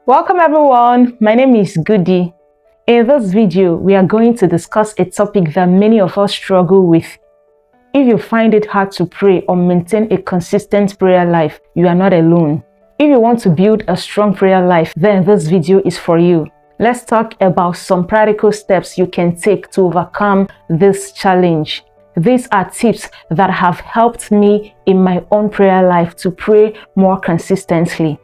Welcome everyone, my name is Goody. In this video, we are going to discuss a topic that many of us struggle with. If you find it hard to pray or maintain a consistent prayer life, you are not alone. If you want to build a strong prayer life, then this video is for you. Let's talk about some practical steps you can take to overcome this challenge. These are tips that have helped me in my own prayer life to pray more consistently.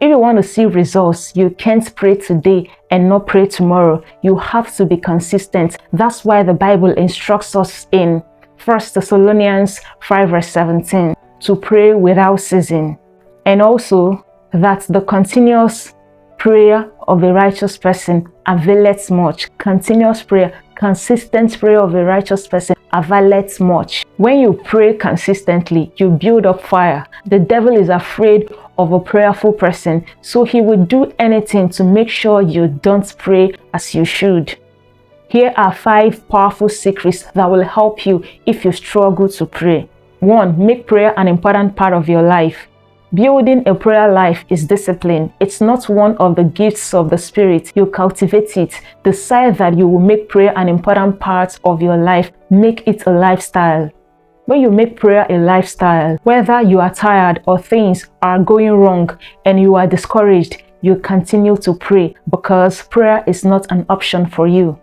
If you want to see results, you can't pray today and not pray tomorrow. You have to be consistent. That's why the Bible instructs us in 1 Thessalonians 5 verse 17 to pray without ceasing. And also that the continuous prayer of a righteous person availeth much. Continuous prayer, consistent prayer of a righteous person availeth much. When you pray consistently, you build up fire. The devil is afraid of a prayerful person, so he will do anything to make sure you don't pray as you should. Here are 5 powerful secrets that will help you if you struggle to pray. 1. Make prayer an important part of your life. Building a prayer life is discipline. It's not one of the gifts of the Spirit. You cultivate it. Decide that you will make prayer an important part of your life. Make it a lifestyle. When you make prayer a lifestyle, whether you are tired or things are going wrong and you are discouraged, you continue to pray because prayer is not an option for you.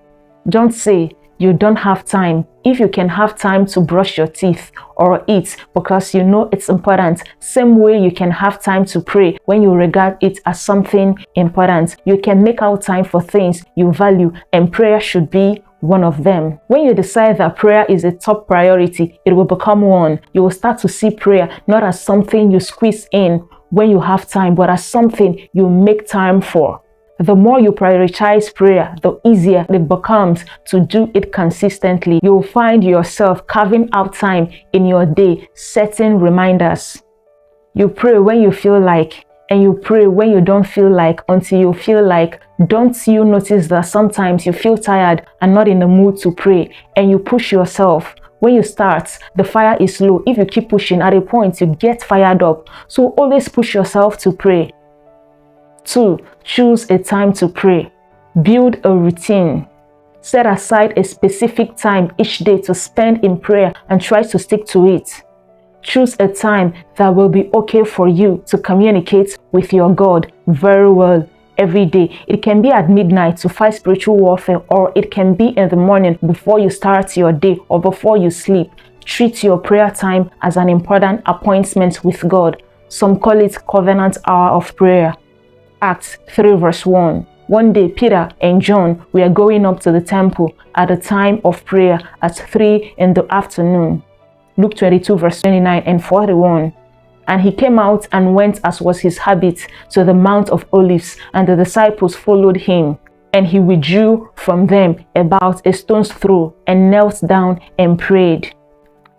Don't say you don't have time. If you can have time to brush your teeth or eat because you know it's important, same way you can have time to pray when you regard it as something important. You can make out time for things you value, and prayer should be one of them. When you decide that prayer is a top priority, it will become one. You will start to see prayer not as something you squeeze in when you have time, but as something you make time for. The more you prioritize prayer, the easier it becomes to do it consistently. You'll find yourself carving out time in your day, setting reminders. You pray when you feel like, and you pray when you don't feel like until you feel like. Don't you notice that sometimes you feel tired and not in the mood to pray, and you push yourself? When you start, the fire is low. If you keep pushing, at a point you get fired up. So always push yourself to pray. 2. Choose a time to pray. Build a routine. Set aside a specific time each day to spend in prayer and try to stick to it. Choose a time that will be okay for you to communicate with your God very well every day. It can be at midnight to fight spiritual warfare, or it can be in the morning before you start your day or before you sleep. Treat your prayer time as an important appointment with God. Some call it covenant hour of prayer. Acts 3 verse 1. One day Peter and John were going up to the temple at the time of prayer at 3 in the afternoon. Luke 22 verse 29 and 41. And he came out and went, as was his habit, to the Mount of Olives, and the disciples followed him. And he withdrew from them about a stone's throw and knelt down and prayed.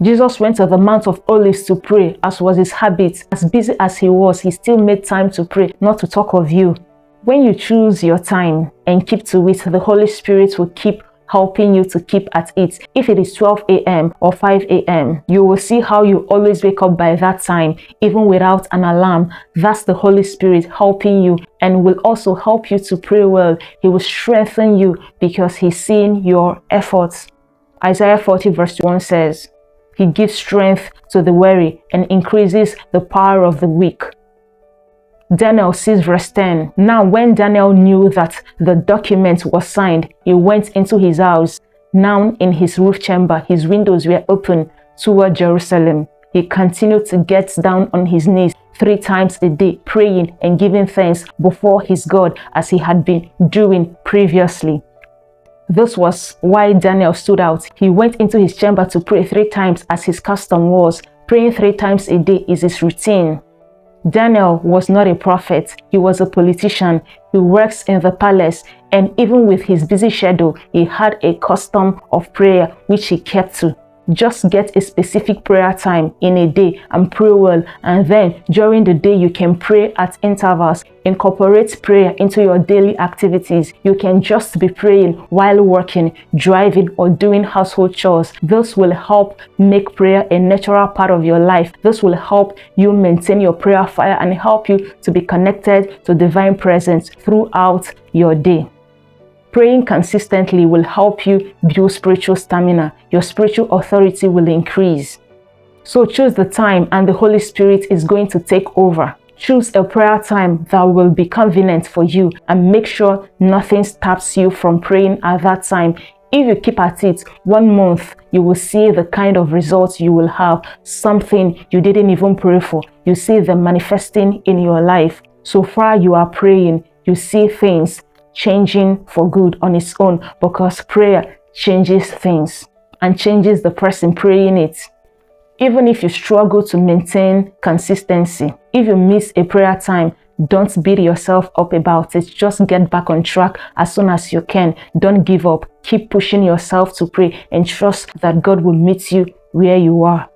Jesus went to the Mount of Olives to pray, as was his habit. As busy as he was, he still made time to pray, not to talk of you. When you choose your time and keep to it, the Holy Spirit will keep helping you to keep at it. If it is 12 a.m. or 5 a.m., you will see how you always wake up by that time, even without an alarm. That's the Holy Spirit helping you, and will also help you to pray well. He will strengthen you because he's seeing your efforts. Isaiah 40 verse 1 says, He gives strength to the weary and increases the power of the weak. Daniel 6 verse 10. Now when Daniel knew that the document was signed, he went into his house. Now in his roof chamber, his windows were open toward Jerusalem. He continued to get down on his knees 3 times a day, praying and giving thanks before his God as he had been doing previously. This was why Daniel stood out. He went into his chamber to pray 3 times as his custom was. Praying 3 times a day is his routine. Daniel was not a prophet. He was a politician. He works in the palace, and even with his busy schedule, he had a custom of prayer which he kept to. Just get a specific prayer time in a day and pray well, and then during the day you can pray at intervals. Incorporate prayer into your daily activities. You can just be praying while working, driving, or doing household chores. This will help make prayer a natural part of your life. This will help you maintain your prayer fire and help you to be connected to divine presence throughout your day. Praying consistently will help you build spiritual stamina. Your spiritual authority will increase. So choose the time and the Holy Spirit is going to take over. Choose a prayer time that will be convenient for you and make sure nothing stops you from praying at that time. If you keep at it 1 month, you will see the kind of results you will have. Something you didn't even pray for. You see them manifesting in your life. So far you are praying, you see things changing for good on its own, because prayer changes things and changes the person praying it. Even if you struggle to maintain consistency, if you miss a prayer time, don't beat yourself up about it. Just get back on track as soon as you can. Don't give up. Keep pushing yourself to pray and trust that God will meet you where you are.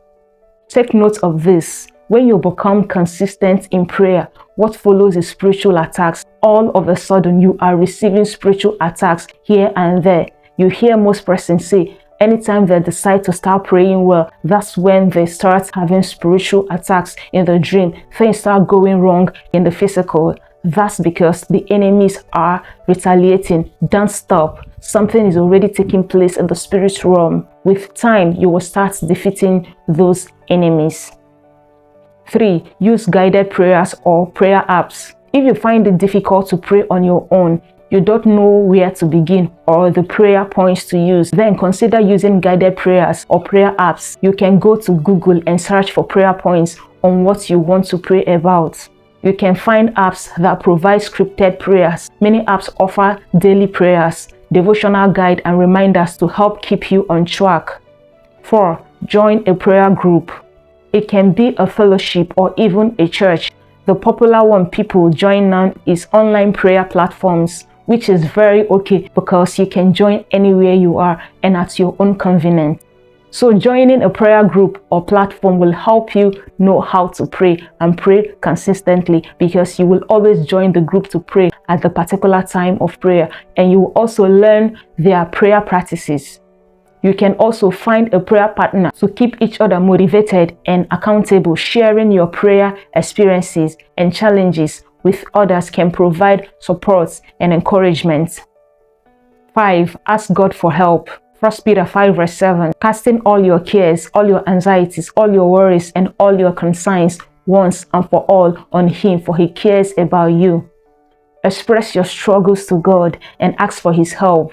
Take note of this. When you become consistent in prayer, what follows is spiritual attacks. All of a sudden, you are receiving spiritual attacks here and there. You hear most persons say, anytime they decide to start praying well, that's when they start having spiritual attacks in the dream. Things start going wrong in the physical. That's because the enemies are retaliating. Don't stop. Something is already taking place in the spirit realm. With time, you will start defeating those enemies. 3. Use guided prayers or prayer apps. If you find it difficult to pray on your own, you don't know where to begin or the prayer points to use, then consider using guided prayers or prayer apps. You can go to Google and search for prayer points on what you want to pray about. You can find apps that provide scripted prayers. Many apps offer daily prayers, devotional guide, and reminders to help keep you on track. 4. Join a prayer group. It can be a fellowship or even a church. The popular one people join now is online prayer platforms, which is very okay because you can join anywhere you are and at your own convenience. So joining a prayer group or platform will help you know how to pray and pray consistently, because you will always join the group to pray at the particular time of prayer, and you will also learn their prayer practices. You can also find a prayer partner to keep each other motivated and accountable. Sharing your prayer experiences and challenges with others can provide support and encouragement. 5. Ask God for help. 1 Peter 5 verse 7. Casting all your cares, all your anxieties, all your worries, and all your concerns once and for all on Him, for He cares about you. Express your struggles to God and ask for His help.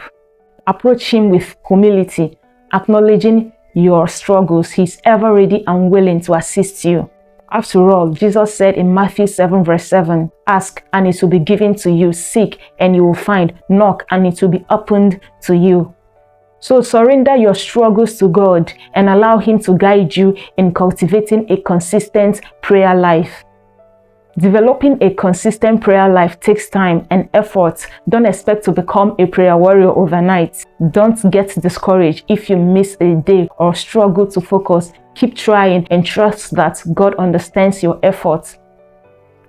Approach Him with humility, acknowledging your struggles. He's ever ready and willing to assist you. After all, Jesus said in Matthew 7 verse 7, ask and it will be given to you, seek and you will find, knock and it will be opened to you. So surrender your struggles to God and allow Him to guide you in cultivating a consistent prayer life. Developing a consistent prayer life takes time and effort. Don't expect to become a prayer warrior overnight. Don't get discouraged if you miss a day or struggle to focus. Keep trying and trust that God understands your efforts.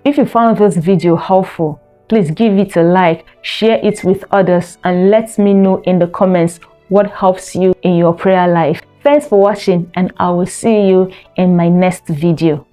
If you found this video helpful, please give it a like, share it with others, and let me know in the comments what helps you in your prayer life. Thanks for watching, and I will see you in my next video.